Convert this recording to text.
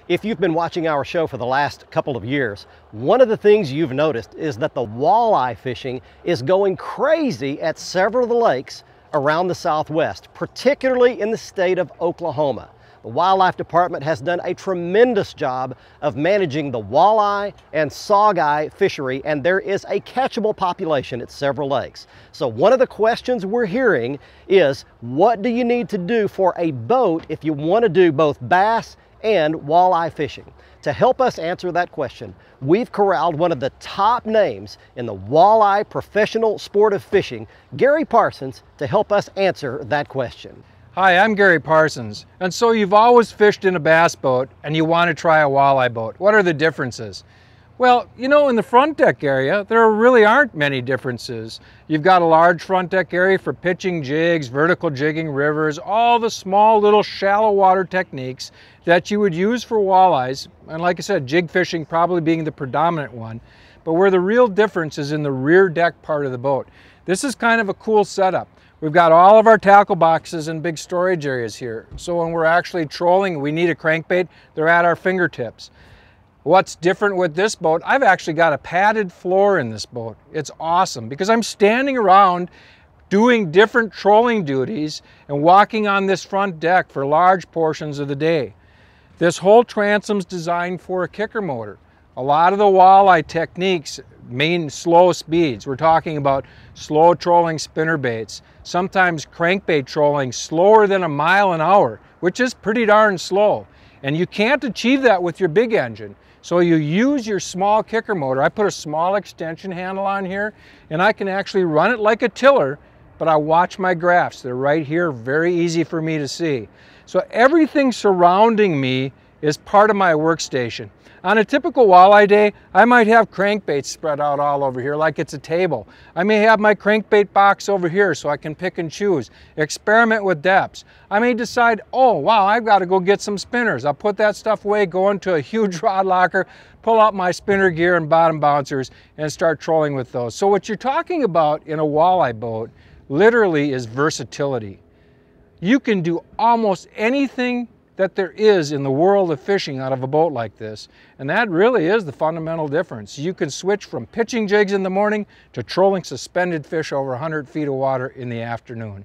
If you've been watching our show for the last couple of years, one of the things you've noticed is that the walleye fishing is going crazy at several of the lakes around the Southwest, particularly in the state of Oklahoma. The Wildlife Department has done a tremendous job of managing the walleye and saugeye fishery, and there is a catchable population at several lakes. So one of the questions we're hearing is, what do you need to do for a boat if you want to do both bass and walleye fishing? To help us answer that question, we've corralled one of the top names in the walleye professional sport of fishing, Gary Parsons, to help us answer that question. Hi, I'm Gary Parsons. And so you've always fished in a bass boat and you want to try a walleye boat. What are the differences? Well, you know, in the front deck area, there really aren't many differences. You've got a large front deck area for pitching jigs, vertical jigging rivers, all the small little shallow water techniques that you would use for walleyes. And like I said, jig fishing probably being the predominant one. But where the real difference is in the rear deck part of the boat. This is kind of a cool setup. We've got all of our tackle boxes and big storage areas here. So when we're actually trolling, we need a crankbait, they're at our fingertips. What's different with this boat, I've actually got a padded floor in this boat. It's awesome because I'm standing around doing different trolling duties and walking on this front deck for large portions of the day. This whole transom's designed for a kicker motor. A lot of the walleye techniques mean slow speeds. We're talking about slow trolling spinner baits, sometimes crankbait trolling slower than a mile an hour, which is pretty darn slow. And you can't achieve that with your big engine. So you use your small kicker motor. I put a small extension handle on here and I can actually run it like a tiller, but I watch my graphs. They're right here, very easy for me to see. So everything surrounding me is part of my workstation. On a typical walleye day, I might have crankbaits spread out all over here like it's a table. I may have my crankbait box over here so I can pick and choose, experiment with depths. I may decide, oh wow, I've got to go get some spinners. I'll put that stuff away, go into a huge rod locker, pull out my spinner gear and bottom bouncers and start trolling with those. So what you're talking about in a walleye boat literally is versatility. You can do almost anything that there is in the world of fishing out of a boat like this, and that really is the fundamental difference. You can switch from pitching jigs in the morning to trolling suspended fish over 100 feet of water in the afternoon.